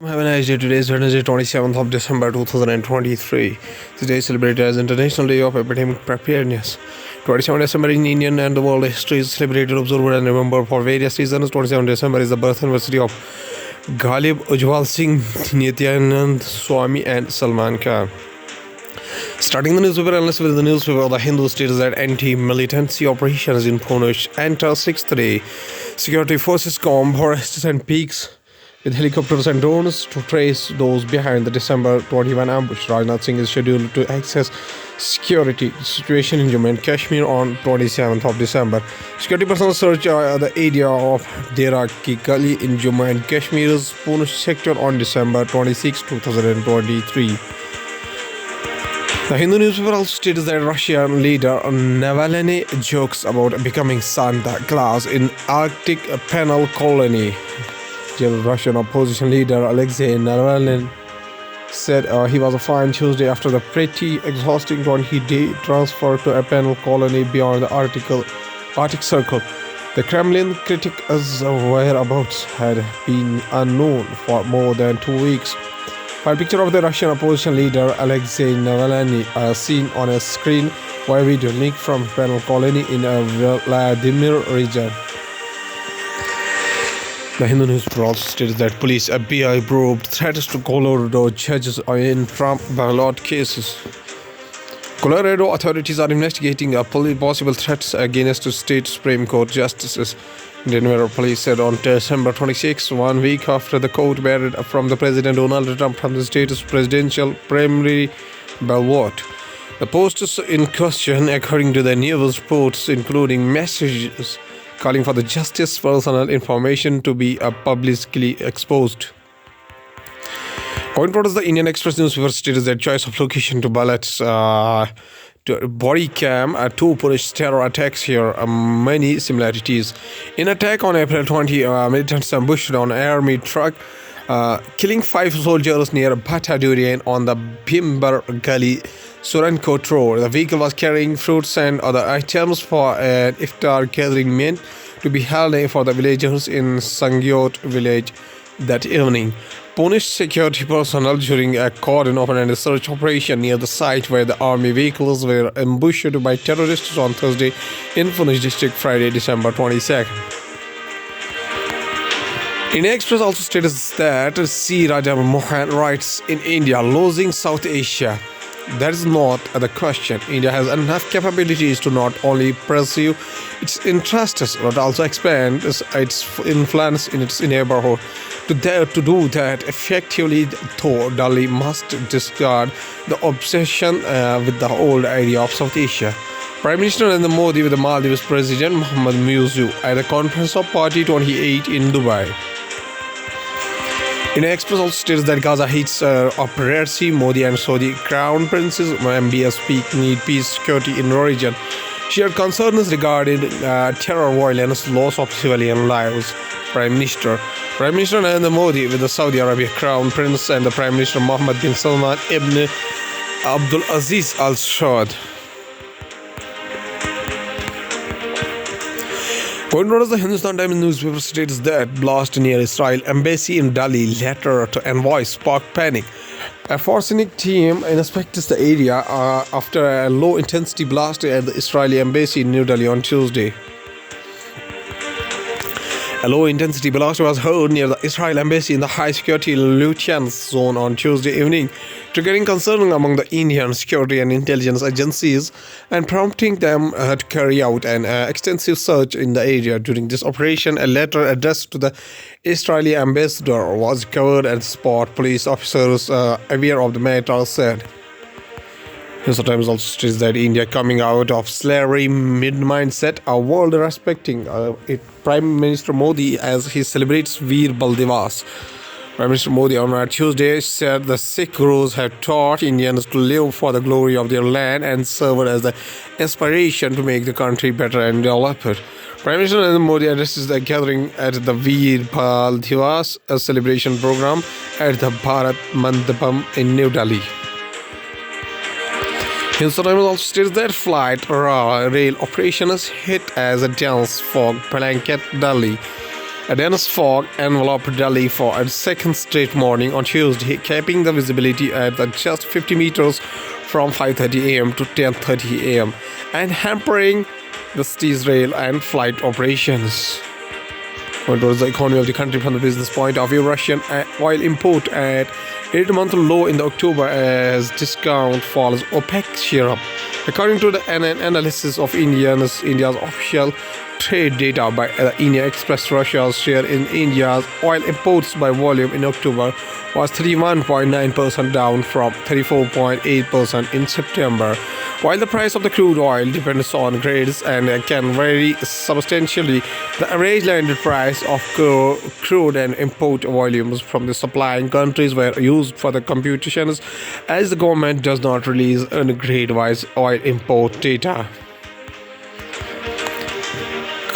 Have a nice day. Today is Wednesday, 27th of December 2023. Today is celebrated as International Day of Epidemic Preparedness. 27 December in Indian and the world history is celebrated, observed, and remembered for various reasons. 27 December is the birth anniversary of Ghalib Ujwal Singh, Nityanand Swami, and Salman Khan. Starting the newspaper analysis with the newspaper, The Hindu states that anti-militancy operations in Pune enter sixth day. Security forces comb forests and peaks with helicopters and drones to trace those behind the December 21 ambush. Rajnath Singh is scheduled to access security situation in Jammu and Kashmir on 27th of December. Security personnel search the area of Dera Ki Gali in Jammu and Kashmir's Pune sector on December 26, 2023. The Hindu newspaper also states that Russian leader Navalny jokes about becoming Santa Claus in Arctic penal colony. Russian opposition leader Alexei Navalny said he was fine Tuesday after the pretty exhausting 20-day transfer to a penal colony beyond the Arctic Circle. The Kremlin critic's whereabouts had been unknown for more than 2 weeks. A picture of the Russian opposition leader Alexei Navalny seen on a screen via video linked from penal colony in a Vladimir region. The Hindu newspaper also states that police FBI probed threats to Colorado judges in Trump ballot cases. Colorado authorities are investigating possible threats against state Supreme Court justices. Denver police said on December 26, 1 week after the court barred from the President Donald Trump from the state's presidential primary ballot. The posts in question, according to the news reports, including messages calling for the justice's personal information to be publicly exposed. According to the Indian Express newspaper states that choice of location to ballots to body cam two Polish terror attacks here many similarities. In attack on April 20, militants ambushed on army truck, killing 5 soldiers near Bhatta Durian on the Bhimbar Gali Surankot Road. The vehicle was carrying fruits and other items for an iftar gathering meant to be held for the villagers in Sangyot village that evening. Pune security personnel during a cordon open search operation near the site where the army vehicles were ambushed by terrorists on Thursday in Pune district Friday, December 22nd. Indian Express also states that C. Raja Mohan writes, in India, losing South Asia. That is not the question. India has enough capabilities to not only pursue its interests but also expand its influence in its neighborhood. To do that effectively, though, Delhi must discard the obsession with the old idea of South Asia. Prime Minister Narendra Modi with the Maldives President Mohammad Muizzu at the Conference of Party 28 in Dubai. Indian Express also states that Gaza heats up Red Sea. Modi and Saudi Crown Prince's MBS need peace security in the region. Shared concerns regarding terror, violence, loss of civilian lives. Prime Minister Narendra Modi with the Saudi Arabia Crown Prince and the Prime Minister Mohammed bin Salman ibn Abdul Aziz Al Saud. According to the Hindustan Times newspaper states that blast near Israel embassy in Delhi letter to envoy sparked panic. A forensic team inspects the area after a low-intensity blast at the Israeli embassy in New Delhi on Tuesday. A low-intensity blast was heard near the Israel embassy in the high-security Lutyens zone on Tuesday evening, triggering concern among the Indian security and intelligence agencies and prompting them to carry out an extensive search in the area. During this operation, a letter addressed to the Israeli ambassador was covered at the spot. Police officers aware of the matter said. Sometimes also states that India coming out of slavery mid-mindset, a world respecting Prime Minister Modi as he celebrates Veer Bal Divas. Prime Minister Modi on Tuesday said the Sikh gurus have taught Indians to live for the glory of their land and served as the inspiration to make the country better and develop it. Prime Minister Narendra Modi addresses the gathering at the Veer Bal Divas celebration program at the Bharat Mandapam in New Delhi. Hindustan Times also states that rail operations hit as a dense fog blanket Delhi. A dense fog enveloped Delhi for a second straight morning on Tuesday, capping the visibility at just 50 meters from 5:30 a.m. to 10:30 a.m. and hampering the city's rail and flight operations. Towards the economy of the country from the business point of view, Russian oil import at 8-month low in the October as discount follows OPEC share up. According to an analysis of India's official trade data by India Express, Russia's share in India's oil imports by volume in October was 31.9%, down from 34.8% in September. While the price of the crude oil depends on grades and can vary substantially, the average landed price of crude and import volumes from the supplying countries were used for the computations, as the government does not release grade-wise oil import data.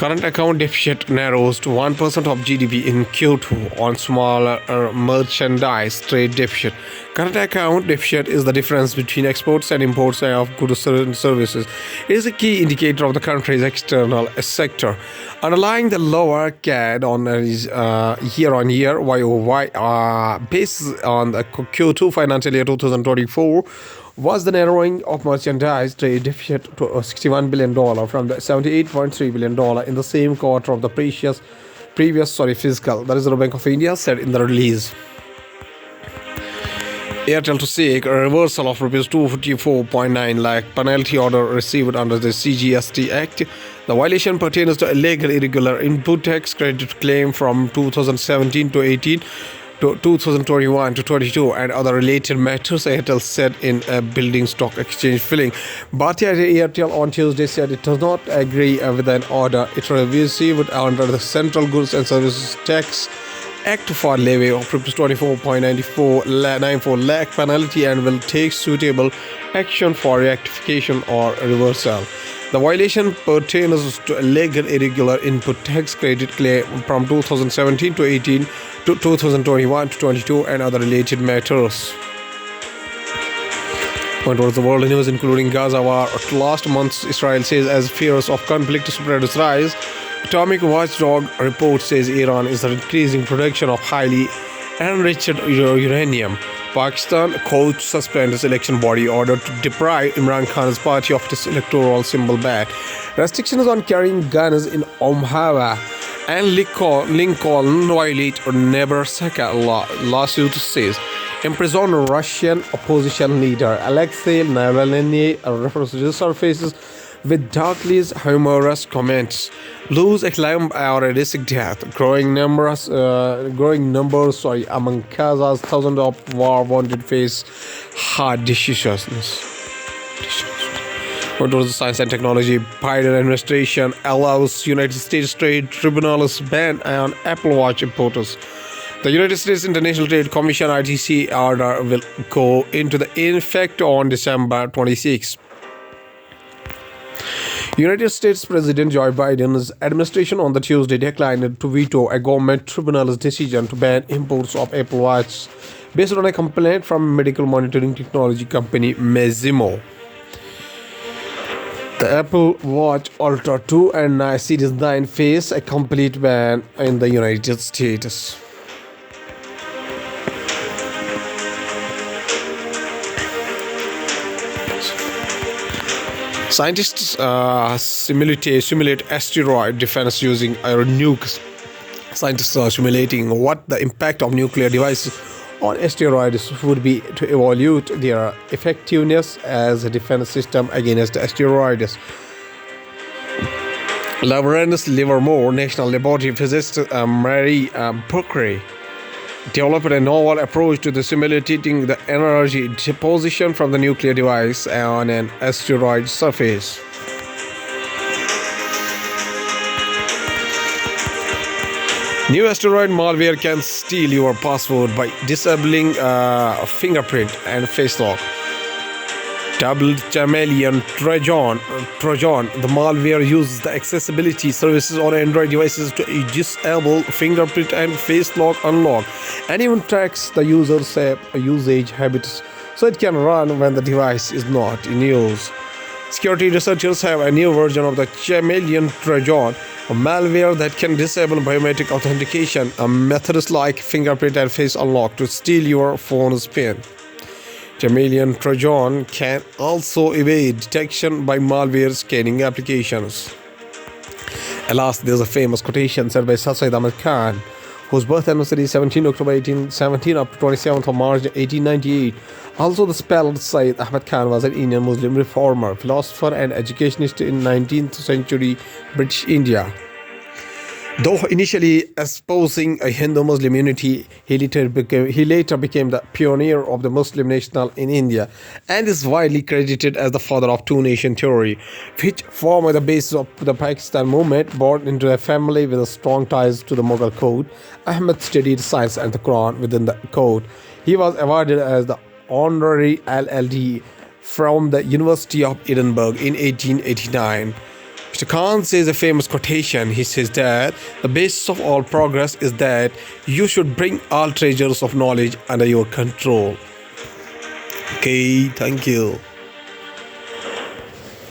Current account deficit narrows to 1% of GDP in Q2 on smaller merchandise trade deficit. Current account deficit is the difference between exports and imports of goods and services. It is a key indicator of the country's external sector. Underlying the lower CAD on year-on-year YOY basis on the Q2 financial year 2024 was the narrowing of merchandise trade deficit to $61 billion from the $78.3 billion in the same quarter of the previous fiscal, the Reserve Bank of India said in the release. Airtel to seek a reversal of Rs 254.9 lakh penalty order received under the CGST Act. The violation pertains to a legal irregular input tax credit claim from 2017 to 18 to 2021 to 22 and other related matters, Airtel said in a building stock exchange filing. Bhatia Airtel on Tuesday said it does not agree with an order it received under the Central Goods and Services Tax Act for levy of Rs 24.94 lakh penalty and will take suitable action for rectification or reversal. The violation pertains to a legal irregular input tax credit claim from 2017 to 18 to 2021 to 22 and other related matters. Towards the world news, including Gaza war last month, Israel says as fears of conflict spread rise. Atomic watchdog report says Iran is increasing production of highly enriched uranium. Pakistan court suspends election body order to deprive Imran Khan's party of its electoral symbol ban. Restrictions on carrying guns in Omaha and Lincoln violate Nebraska lawsuit says. Imprisoned Russian opposition leader Alexei Navalny resurfaces with darkly humorous comments. Lose a climb or a risk death. Growing numbers among Gaza's thousands of war-wounded face hard decisions. What was the science and technology? Biden administration allows United States Trade Tribunal's ban on Apple Watch importers. The United States International Trade Commission ITC order will go into effect on December 26. United States President Joe Biden's administration on the Tuesday declined to veto a government tribunal's decision to ban imports of Apple Watch based on a complaint from medical monitoring technology company Masimo. The Apple Watch Ultra 2 and Series 9 face a complete ban in the United States. Scientists simulate asteroid defense using nukes. Scientists are simulating what the impact of nuclear devices on asteroids would be to evaluate their effectiveness as a defense system against asteroids. Lawrence Livermore National Laboratory physicist Mary Berkeley developed a novel approach to simulating the energy deposition from the nuclear device on an asteroid surface. New asteroid malware can steal your password by disabling fingerprint and face lock. Dubbed Chameleon Trojan, the malware uses the accessibility services on Android devices to disable fingerprint and face lock unlock, and even tracks the user's usage habits so it can run when the device is not in use. Security researchers have a new version of the Chameleon Trojan A malware that can disable biometric authentication, a methods like fingerprint and face unlock to steal your phone's PIN. Chameleon Trojan can also evade detection by malware scanning applications. Alas, there's a famous quotation said by Sir Syed Ahmad Khan, whose birth anniversary is 17 October 1817 up to 27th of March 1898. Also, the spelled Syed Ahmad Khan was an Indian Muslim reformer, philosopher, and educationist in 19th century British India. Though initially espousing a Hindu-Muslim unity, he later became the pioneer of the Muslim national in India and is widely credited as the father of two-nation theory, which formed the basis of the Pakistan movement. Born into a family with strong ties to the Mughal court, Ahmed studied science and the Quran within the court. He was awarded as the honorary LLD from the University of Edinburgh in 1889. Mr. Khan says a famous quotation. He says that the basis of all progress is that you should bring all treasures of knowledge under your control. Okay, thank you.